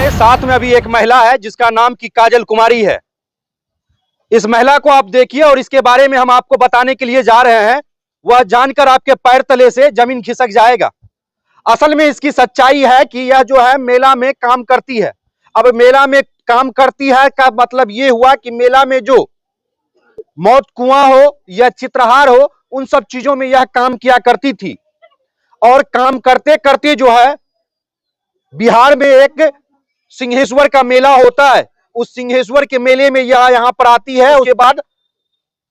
हमारे साथ में अभी एक महिला है जिसका नाम की काजल कुमारी है। इस महिला को आप देखिए और इसके बारे में हम आपको बताने के लिए जा रहे हैं। वह जानकर आपके पैर तले से जमीन खिसक जाएगा। असल में इसकी सच्चाई है कि यह जो है मेला में काम करती है। अब मेला में काम करती है का मतलब ये हुआ कि मेला में जो मौत कुआं हो या चित्रहार हो, उन सब चीजों में यह काम किया करती थी। और काम करते करते जो है बिहार में एक सिंहेश्वर का मेला होता है, उस सिंहेश्वर के मेले में यह यहाँ पर आती है। उसके बाद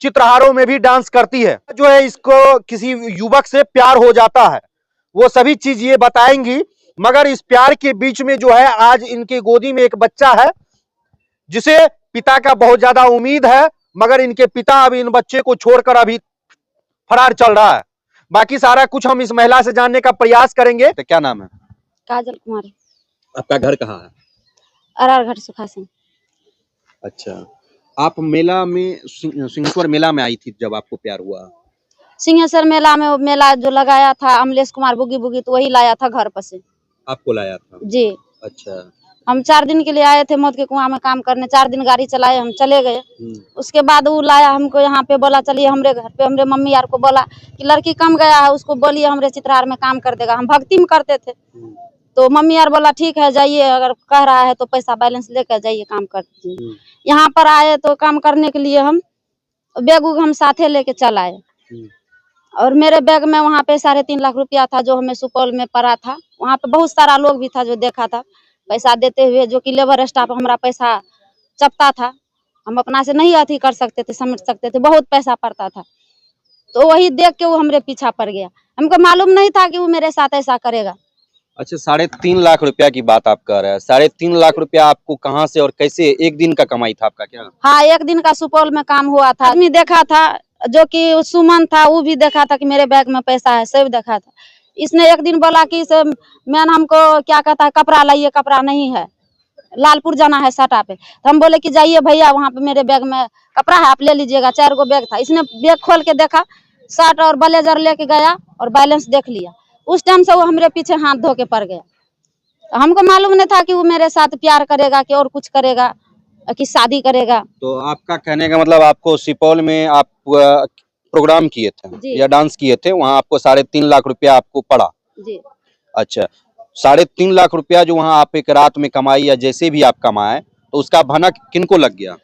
चित्रहारों में भी डांस करती है। जो है इसको किसी युवक से प्यार हो जाता है, वो सभी चीज ये बताएंगी। मगर इस प्यार के बीच में जो है आज इनके गोदी में एक बच्चा है जिसे पिता का बहुत ज्यादा उम्मीद है, मगर इनके पिता अभी इन बच्चे को छोड़कर अभी फरार चल रहा है। बाकी सारा कुछ हम इस महिला से जानने का प्रयास करेंगे। तो क्या नाम है? काजल कुमारी। आपका घर कहाँ है? अरारघाट सुखासन। अच्छा, आप मेला में सिंहेश्वर मेला में आई थी जब आपको प्यार हुआ? सिंहेश्वर मेला में वो मेला जो लगाया था अमलेश कुमार बुगी बुगी, तो वही लाया था घर पर से। आपको लाया था? जी। अच्छा। हम 4 दिन के लिए आए थे मौत के कुआं में काम करने। 4 दिन गाड़ी चलाए, हम चले गए। उसके बाद वो लाया हमको यहाँ पे, बोला चलिए हमरे घर पे। हमरे मम्मी यार को बोला कि लड़की कम गया है, उसको बोलिए हमरे चित्रहार में काम कर देगा। हम भक्ति में करते थे, तो मम्मी यार बोला ठीक है जाइए, अगर कह रहा है तो पैसा बैलेंस लेकर जाइए, काम कर दीजिए। यहाँ पर आए तो काम करने के लिए हम बैग उग हम साथे लेके चल आए। और मेरे बैग में वहाँ पे 3.5 लाख रुपया था जो हमें सुपौल में पड़ा था। वहाँ पे बहुत सारा लोग भी था जो देखा था पैसा देते हुए, जो कि लेबर स्टाफ हमारा पैसा चपता था। हम अपना से नहीं अथी कर सकते थे, समझ सकते थे, बहुत पैसा पड़ता था। तो वही देख के वो हमरे पीछा पड़ गया। हमको मालूम नहीं था कि वो मेरे साथ ऐसा करेगा। अच्छा, 3.5 लाख रुपया की बात आप कह रहे हैं। 3.5 लाख रुपया आपको कहाँ से और कैसे? एक दिन का कमाई था आपका क्या? हाँ, एक दिन का सुपौल में काम हुआ था। आदमी देखा था जो कि सुमन था, वो भी देखा था कि मेरे बैग में पैसा है, सब देखा था। इसने एक दिन बोला कि मैन हमको क्या कहता है, कपड़ा लाइए, कपड़ा नहीं है, लालपुर जाना है सटा पे। तो हम बोले कि जाइए भैया, वहाँ पे मेरे बैग में कपड़ा है, आप ले लीजिएगा। 4 गो बैग था। इसने बैग खोल के देखा, शर्ट और ब्लेजर लेके गया और बैलेंस देख लिया। उस टाइम से वो हमारे पीछे हाथ धो के पड़ गया। तो हमको मालूम नहीं था कि वो मेरे साथ प्यार करेगा कि और कुछ करेगा, कि शादी करेगा। तो आपका कहने का मतलब आपको सुपौल में आप प्रोग्राम किए थे या डांस किए थे, वहाँ आपको 3.5 लाख रुपया आपको पड़ा? जी। अच्छा, 3.5 लाख रुपया जो वहाँ आप एक रात में कमाई या जैसे भी आप कमाए, तो उसका भनक किनको लग गया?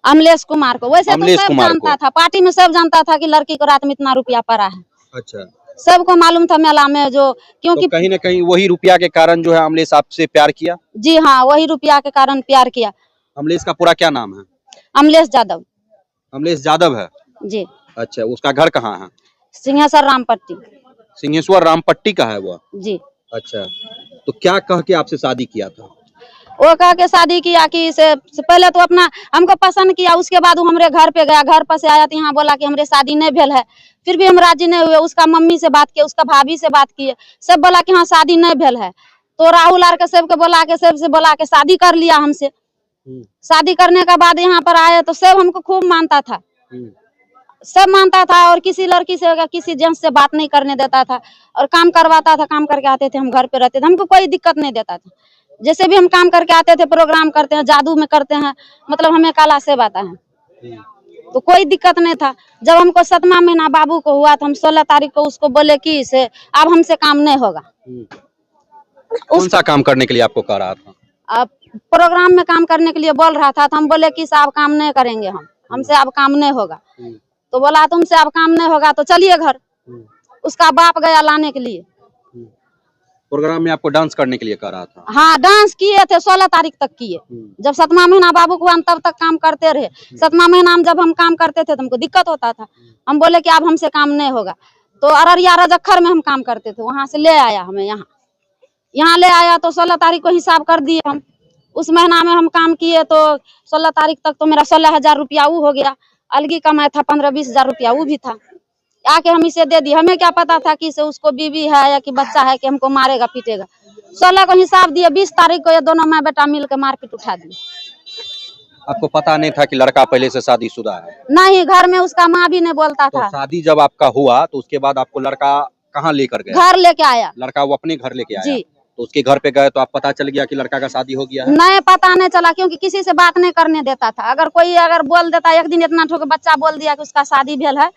अमलेश कुमार को। वैसे तो सब जानता था, पार्टी में सब जानता था कि लड़की को रात में इतना रुपया पड़ा है। अच्छा, सबको मालूम था मेला में, जो क्योंकि तो कहीं न कहीं वही रुपया के कारण जो है अमलेश आपसे प्यार किया? जी हाँ, वही रुपया के कारण प्यार किया। अमलेश का पूरा क्या नाम है? अमलेश यादव। अमलेश यादव है? जी। अच्छा, उसका घर कहाँ है? सिंहेश्वर रामपट्टी। सिंहेश्वर रामपट्टी का है वो? जी। अच्छा, तो क्या कह के आपसे शादी किया था? वो कह के शादी किया कि से पहले तो अपना हमको पसंद किया, उसके बाद वो हमारे घर पे गया। घर पर से आया तो यहाँ बोला कि हमारे शादी नहीं भेल है। फिर भी हम राजी नहीं हुए। उसका मम्मी से बात किए, उसका भाभी से बात किए, सब बोला कि हाँ शादी नहीं भेल है। तो राहुल आर के सबके बोला के, सबसे बोला के शादी कर लिया हमसे। शादी करने के बाद यहाँ पर आए तो सब हमको खूब मानता था, सब मानता था। और किसी लड़की से, किसी जेंट्स से बात नहीं करने देता था और काम करवाता था। काम करके आते थे, हम घर पे रहते थे, हमको कोई दिक्कत नहीं देता था। जैसे भी हम काम करके आते थे, प्रोग्राम करते हैं, जादू में करते हैं, मतलब हमें काला सेब आता है, तो कोई दिक्कत नहीं था। जब हमको 7वां महीना बाबू को हुआ तो हम 16 तारीख को उसको बोले कि से अब हमसे काम नहीं होगा। कौन सा काम करने के लिए आपको कह रहा था? अब प्रोग्राम में काम करने के लिए बोल रहा था, तो हम बोले कि साहब काम नहीं करेंगे, हमसे अब काम नहीं होगा। तो बोला तुमसे अब काम नहीं होगा तो चलिए घर। उसका बाप गया लाने के लिए। प्रोग्राम में आपको डांस करने के लिए कह रहा था? हाँ, डांस किए थे, 16 तारीख तक किए। जब 7वां महीना बाबू को तब तक काम करते रहे। 7वां महीना में जब हम काम करते थे तो हमको दिक्कत होता था। हम बोले कि अब हमसे काम नहीं होगा। तो अररिया रजक्खर में हम काम करते थे, वहां से ले आया हमें यहाँ ले आया। तो 16 तारीख को हिसाब कर दिए हम। उस महीना में हम काम किए तो 16 तारीख तक तो मेरा 16,000 रुपया वो हो गया। अलगी कमाया था 15-20 हजार रुपया, वो भी था। आके हम इसे दे दिए। हमें क्या पता था कि इसे उसको बीवी है या कि बच्चा है कि हमको मारेगा पीटेगा। 16 को हिसाब दिए, 20 तारीख को ये दोनों माँ बेटा मिल के मारपीट उठा दिए। आपको पता नहीं था कि लड़का पहले से शादीशुदा है? नहीं, घर में उसका माँ भी नहीं बोलता था। तो शादी जब आपका हुआ तो उसके बाद आपको लड़का कहाँ लेकर गया? घर लेके आया। लड़का वो अपने घर लेके आया? जी। तो उसके घर पे गए तो आप पता चल गया कि लड़का का शादी हो गया है? नहीं पता नहीं चला, क्योंकि किसी से बात नहीं करने देता था। अगर कोई बोल देता, एक दिन इतना ठोके बच्चा बोल दिया कि उसका शादी भेल है,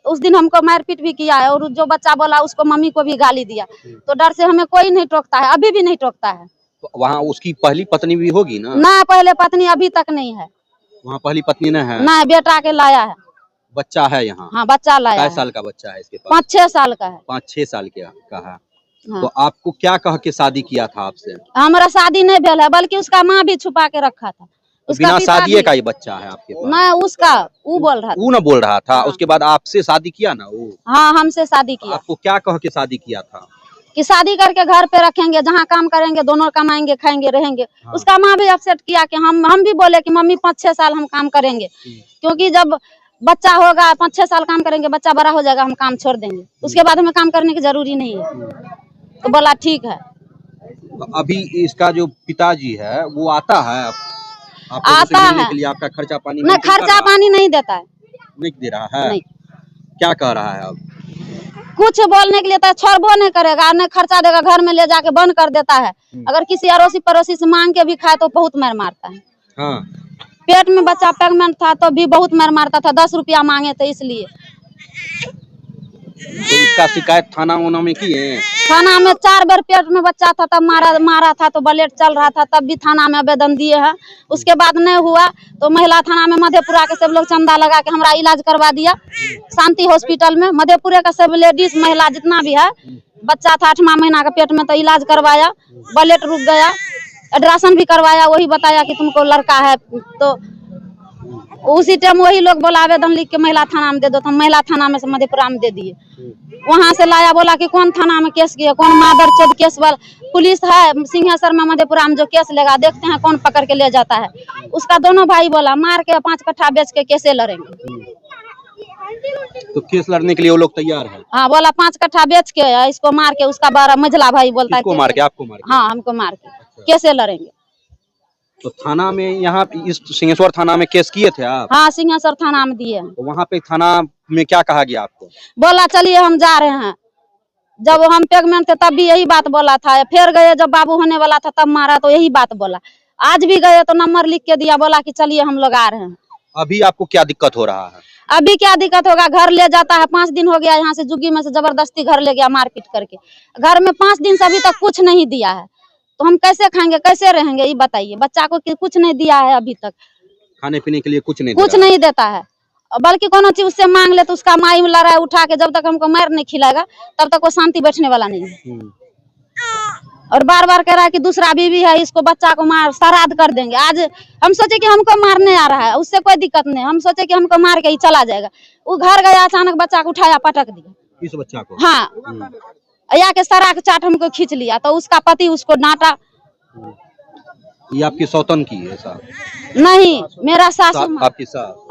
तो उस दिन हमको मारपीट भी किया है, और जो बच्चा बोला उसको मम्मी को भी गाली दिया। तो डर से हमें कोई नहीं टोकता है, अभी भी नहीं टोकता है। तो वहाँ उसकी पहली पत्नी भी होगी ना? ना, पहले पत्नी अभी तक नहीं है। वहाँ पहली पत्नी न है? ना, बेटा के लाया है। बच्चा है यहाँ? हाँ, बच्चा लाया है। कितने साल का बच्चा है इसके पास? 5-6 साल का है। 5-6 साल का है। हाँ। तो आपको क्या कह के शादी किया था आपसे? हमारा शादी नहीं भेल है, बल्कि उसका माँ भी छुपा के रखा था। बिना शादी का ही बच्चा है आपके पास? ना, उसका वो बोल रहा था। वो ना बोल रहा था। हाँ। उसके बाद आपसे शादी किया ना वो? हाँ, हमसे शादी किया। आपको क्या कह के शादी किया था? कि शादी करके घर पे रखेंगे, जहाँ काम करेंगे दोनों कमाएंगे, खाएंगे, रहेंगे। हाँ। उसका माँ भी अपसेट किया कि हम भी बोले कि मम्मी 5-6 साल हम काम करेंगे, क्योंकि जब बच्चा होगा 5-6 साल काम करेंगे, बच्चा बड़ा हो जाएगा, हम काम छोड़ देंगे, उसके बाद हमें काम करने की जरूरी नहीं है। तो बोला ठीक है। तो अभी इसका जो पिताजी है वो आता है आपको आता से मिलने है। के लिए? आपका खर्चा पानी नहीं, खर्चा पानी नहीं देता है। नहीं दे रहा है? नहीं। क्या कह रहा है अब? कुछ बोलने के लिए तो छोड़बो नहीं करेगा, नहीं खर्चा देगा, घर में ले जाके बंद कर देता है। अगर किसी अड़ोसी पड़ोसी से मांग के भी खाए तो बहुत मार मारता है। हाँ। पेट में बच्चा प्रेग्नेंट था तो भी बहुत मार मारता था, 10 रुपया मांगे थे इसलिए। तो इसका शिकायत थाना में की है? थाना में 4 बार पेट में बच्चा था तब मारा था, तो ब्लेड चल रहा था, तब भी थाना में आवेदन दिए हैं। उसके बाद नहीं हुआ तो महिला थाना में मधेपुरा के सब लोग चंदा लगा के हमारा इलाज करवा दिया शांति हॉस्पिटल में। मधेपुरा का सब लेडीज महिला जितना भी है, बच्चा था 8वां महीना का पेट में, तो इलाज करवाया, ब्लेड रुक गया, अल्ट्रासाउंड भी करवाया, वही बताया कि तुमको लड़का है। तो उसी टाइम वही लोग बोला आवेदन लिख के महिला थाना में दे दो, तो हम महिला थाना में से मधेपुरा में दे दिए। वहां से लाया, बोला कि कौन थाना में केस किया, कौन मादर चोद केस वाला पुलिस है सिंहेश्वर में मधेपुरा में जो केस लेगा, देखते हैं कौन पकड़ के ले जाता है। उसका दोनों भाई बोला मार के 5 कट्ठा बेच के कैसे लड़ेंगे। तो केस लड़ने के लिए वो लोग तैयार है? हाँ, बोला 5 कट्ठा बेच के इसको मार के, उसका 12 मझला भाई बोलता है मार के, आपको मार के? हाँ, हमको मार के कैसे लड़ेंगे। तो थाना में, यहाँ इस सिंहेश्वर थाना में केस किए थे आप? हाँ, सिंहेश्वर थाना में दिए। तो वहाँ पे थाना में क्या कहा गया आपको? बोला चलिए हम जा रहे हैं। जब हम प्रेग्नेंट थे तब भी यही बात बोला था, फिर गए जब बाबू होने वाला था तब मारा तो यही बात बोला। आज भी गए तो नंबर लिख के दिया, बोला कि चलिए हम लोग आ रहे हैं। अभी आपको क्या दिक्कत हो रहा है? अभी क्या दिक्कत होगा, घर ले जाता है। 5 दिन हो गया यहाँ से जुग्गी में से जबरदस्ती घर ले गया मारपीट करके। घर में 5 दिन से अभी तक कुछ नहीं दिया है, तो हम कैसे खाएंगे, कैसे रहेंगे, ये बताइए। बच्चा को कुछ नहीं दिया है अभी तक, खाने पीने के लिए कुछ नहीं देता है। बल्कि कोनो चीज उससे मांग ले तो उसका माई लड़ाई उठा के, जब तक हमको मार नहीं खिलाएगा तब तक वो शांति बैठने वाला नहीं है। और बार बार कह रहा है कि दूसरा बीवी है, इसको बच्चा को मार श्राद्ध कर देंगे। आज हम सोचे कि हमको मारने आ रहा है, उससे कोई दिक्कत नहीं, हम सोचे कि हमको मार के ही चला जाएगा। वो घर गया, अचानक बच्चा को उठाया, पटक दिया। इस बच्चा को? हाँ, या के सरा के चाट हमको खींच लिया, तो उसका पति उसको डांटा। ये आपकी सौतन की है साहब? नहीं, मेरा सासू माँ। आपकी सास?